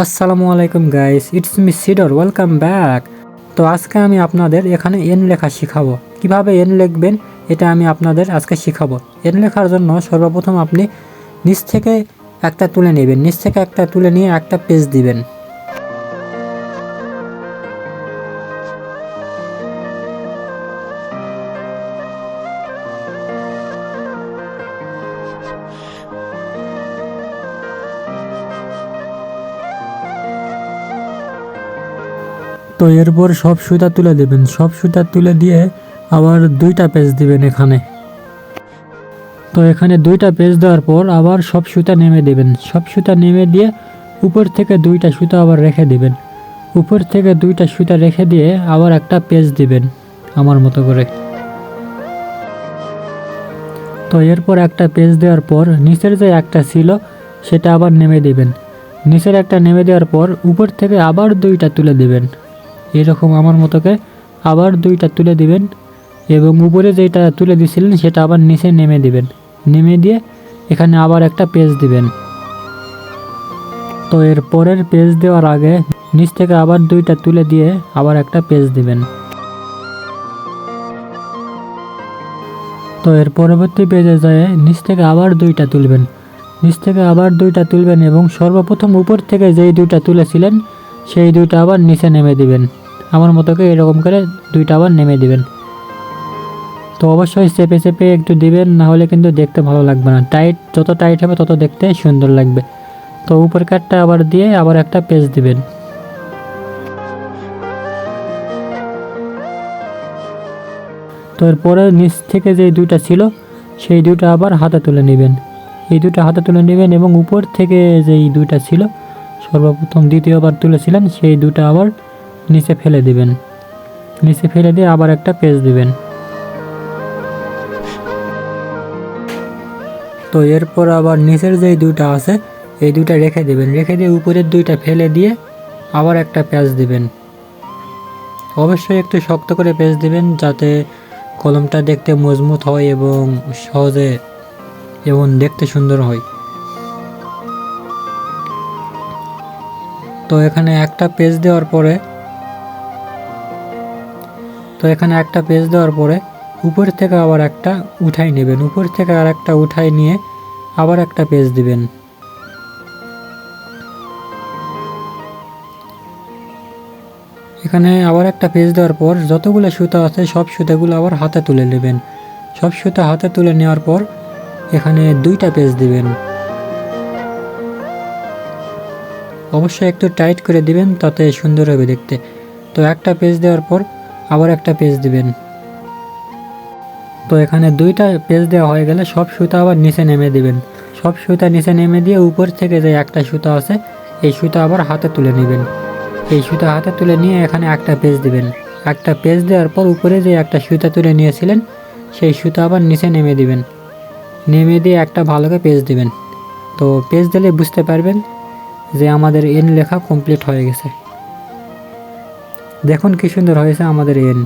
আসসালামু আলাইকুম guys, it's me সিডর, ওয়েলকাম ব্যাক। তো আজকে আমি আপনাদের এখানে এন লেখা শিখাবো। কিভাবে এন লিখবেন এটা আমি আপনাদের আজকে শিখাবো। এন লেখার জন্য সর্বপ্রথম আপনি নিচ থেকে একটা তুলে নেবেন। নিচ থেকে একটা তুলে নিয়ে একটা পেজ দিবেন। তো এরপর সব সুতা তুলে দেবেন। সব সুতা তুলে দিয়ে আবার দুইটা পেজ দিবেন এখানে। তো এখানে দুইটা পেজ দেওয়ার পর আবার সব সুতা নেমে দেবেন। সব সুতা নেমে দিয়ে উপর থেকে দুইটা সুতা আবার রেখে দিবেন। উপর থেকে দুইটা সুতা রেখে দিয়ে আবার একটা পেজ দিবেন আমার মতো করে। তো এরপর একটা পেজ দেওয়ার পর নিচের যে একটা ছিল সেটা আবার নেমে দিবেন। নিচের একটা নেমে দেওয়ার পর উপর থেকে আবার দুইটা তুলে দিবেন। এরকম আমার মতোকে আবার দুইটা তুলে দিবেন এবং উপরে যেটা তুলে দিয়েছিলেন সেটা আবার নিচে নেমে দিবেন। নেমে দিয়ে এখানে আবার একটা পেজ দিবেন। তো এর পরের পেজ দেওয়ার আগে নিচ থেকে আবার দুইটা তুলে দিয়ে আবার একটা পেজ দিবেন। তো এর পরবর্তী পেজে যায় নিচ থেকে আবার দুইটা তুলবেন। নিচ থেকে আবার দুইটা তুলবেন এবং সর্বপ্রথম উপর থেকে যেই দুইটা তুলেছিলেন সেই দুইটা আবার নিচে নেমে দিবেন। আমার মতোকে এরকম করে দুইটা আবার নেমে দিবেন। তো অবশ্যই চেপে চেপে একটু দিবেন, না হলে কিন্তু দেখতে ভালো লাগবে না। যত টাইট হবে তত দেখতে সুন্দর লাগবে। তো উপর কাটটা আবার দিয়ে আবার একটা পেজ দিবেন। তো এরপরে নিচ থেকে যে দুইটা ছিল সেই দুইটা আবার হাতে তুলে নেবেন। এই দুইটা হাতে তুলে নেবেন এবং উপর থেকে যেই দুইটা ছিল সর্বপ্রথম দ্বিতীয়বার তুলেছিলেন সেই দুইটা আবার নিচে ফেলে দিবেন। নিচে ফেলে দিয়ে আবার একটা পেজ দিবেন। তো এরপর আবার নিচের যেই দুইটা আছে এই দুইটা রেখে দেবেন। রেখে দিয়ে উপরের দুইটা ফেলে দিয়ে আবার একটা পেজ দিবেন। অবশ্যই একটু শক্ত করে পেজ দিবেন যাতে কলমটা দেখতে মজবুত হয় এবং সহজে এবং দেখতে সুন্দর হয়। তো এখানে একটা পেজ দেওয়ার পরে উপর থেকে আবার একটা উঠাই নেবেন। উপর থেকে আর একটা উঠাই নিয়ে আবার একটা পেজ দিবেন। এখানে আবার একটা পেজ দেওয়ার পর যতগুলো সুতা আছে সব সুতাগুলো আবার হাতে তুলে নেবেন। সব সুতা হাতে তুলে নেওয়ার পর এখানে দুইটা পেজ দিবেন। অবশ্যই একটু টাইট করে দিবেন, তাতে সুন্দর হবে দেখতে। তো একটা পেজ দেওয়ার পর আবার একটা পেজ দিবেন। তো এখানে দুইটা পেজ দেওয়া হয়ে গেলে সব সুতা আবার নিচে নেমে দিবেন। সব সুতা নিচে নেমে দিয়ে উপর থেকে যে একটা সুতা আছে এই সুতা আবার হাতে তুলে নেবেন। এই সুতা হাতে তুলে নিয়ে এখানে একটা পেজ দিবেন। একটা পেজ দেওয়ার পর উপরে যে একটা সুতা তুলে নিয়েছিলেন সেই সুতা আবার নিচে নেমে দিবেন। নেমে দিয়ে একটা ভালো করে পেজ দিবেন। তো পেজ দিলে বুঝতে পারবেন যে আমাদের এন লেখা কমপ্লিট হয়ে গেছে। দেখুন কি সুন্দর হয়েছে আমাদের এন।